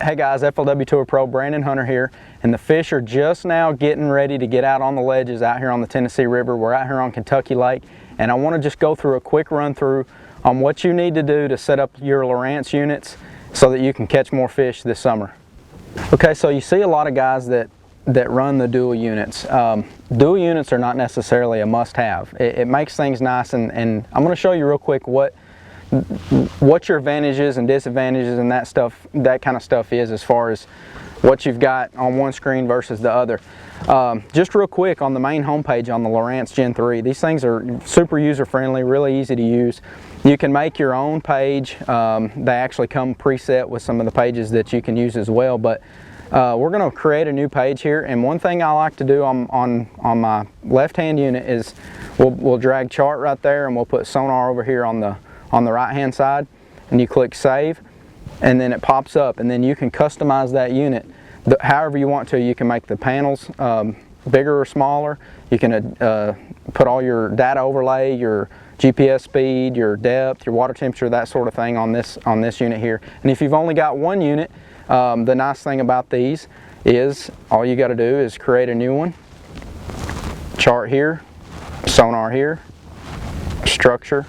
Hey guys, FLW Tour Pro Brandon Hunter here, and the fish are just now getting ready to get out on the ledges out here on the Tennessee River. We're out here on Kentucky Lake, and I want to just go through a quick run through on what you need to do to set up your Lowrance units so that you can catch more fish this summer. Okay, so you see a lot of guys that run the dual units. Dual units are not necessarily a must-have. It makes things nice, and I'm going to show you real quick what your advantages and disadvantages and that kind of stuff is as far as what you've got on one screen versus the other. Just real quick, on the main homepage on the Lowrance Gen 3, these things are super user friendly, really easy to use. You can make your own page. They actually come preset with some of the pages that you can use as well, but we're going to create a new page here, and one thing I like to do on my left hand unit is we'll drag chart right there, and we'll put sonar over here on the right hand side, and you click save, and then it pops up, and then you can customize that unit however you want to. You can make the panels bigger or smaller. You can put all your data overlay, your GPS speed, your depth, your water temperature, that sort of thing on this unit here. And if you've only got one unit, the nice thing about these is all you got to do is create a new one, chart here, sonar here, structure,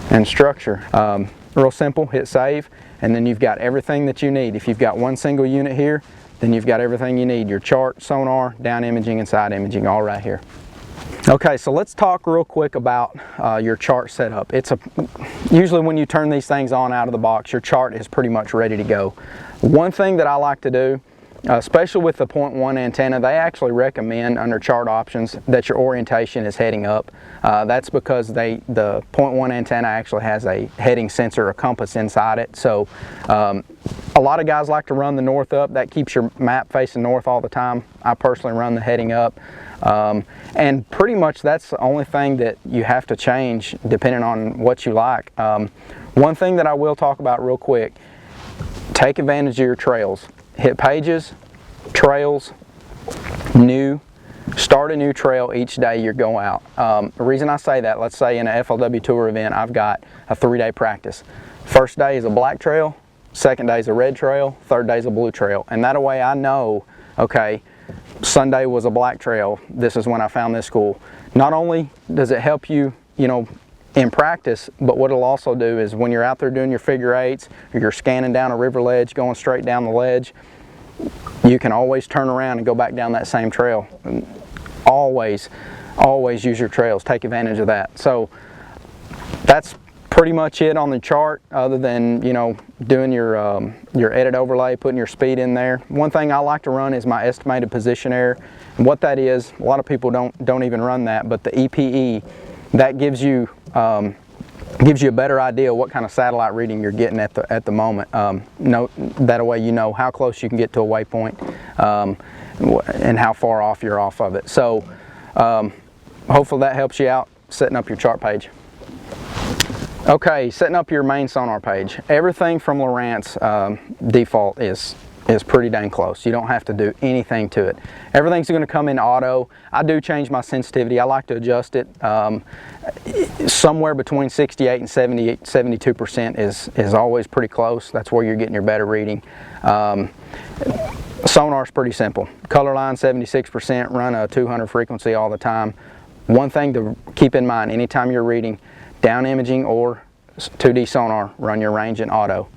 and structure. Real simple, hit save, and then you've got everything that you need. If you've got one single unit here, then you've got everything you need. Your chart, sonar, down imaging, and side imaging, all right here. Okay, so let's talk real quick about your chart setup. Usually when you turn these things on out of the box, your chart is pretty much ready to go. One thing that I like to do, especially with the 0.1 antenna, they actually recommend under chart options that your orientation is heading up. That's because the 0.1 antenna actually has a heading sensor, a compass inside it. So a lot of guys like to run the north up. That keeps your map facing north all the time. I personally run the heading up. And pretty much that's the only thing that you have to change depending on what you like. One thing that I will talk about real quick, take advantage of your trails. Hit pages, trails, new, start a new trail each day you're going out. The reason I say that, let's say in an FLW Tour event, I've got a 3-day practice. First day is a black trail, second day is a red trail, third day is a blue trail. And that way I know, okay, Sunday was a black trail, this is when I found this school. Not only does it help you, in practice, but what it'll also do is when you're out there doing your figure eights, or you're scanning down a river ledge, going straight down the ledge, you can always turn around and go back down that same trail. Always use your trails, take advantage of that. So that's pretty much it on the chart, other than doing your edit overlay, putting your speed in there. One thing I like to run is my estimated position error, and what that is, a lot of people don't even run that, but the EPE, that gives you a better idea what kind of satellite reading you're getting at the moment. That way you know how close you can get to a waypoint and how far off you're off of it. So hopefully that helps you out setting up your chart page. Okay, setting up your main sonar page. Everything from Lowrance default is pretty dang close. You don't have to do anything to it. Everything's going to come in auto. I do change my sensitivity. I like to adjust it somewhere between 68 and 72% is always pretty close. That's where you're getting your better reading. Sonar's pretty simple. Color line 76%, run a 200 frequency all the time. One thing to keep in mind, anytime you're reading down imaging or 2D sonar, run your range in auto.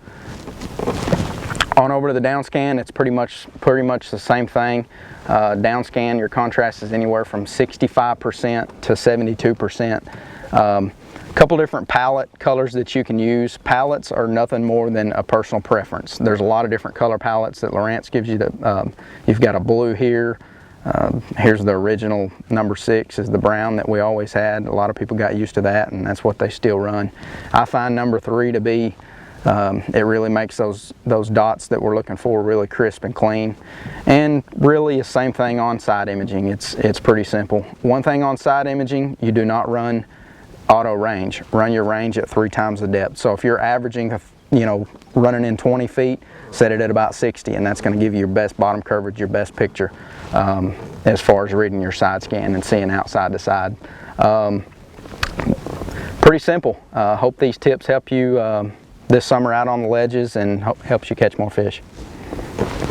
On over to the down scan, it's pretty much the same thing. Down scan, your contrast is anywhere from 65% to 72%. Couple different palette colors that you can use. Palettes are nothing more than a personal preference. There's a lot of different color palettes that Lowrance gives you. You've got a blue here. Here's the original number 6 is the brown that we always had. A lot of people got used to that, and that's what they still run. I find number 3 to be it really makes those dots that we're looking for really crisp and clean. And really the same thing on side imaging. It's pretty simple. One thing on side imaging, you do not run auto range. Run your range at 3 times the depth. So if you're averaging running in 20 feet, set it at about 60, and that's going to give you your best bottom coverage, your best picture as far as reading your side scan and seeing outside to side. Pretty simple. Hope these tips help you this summer out on the ledges and helps you catch more fish. you.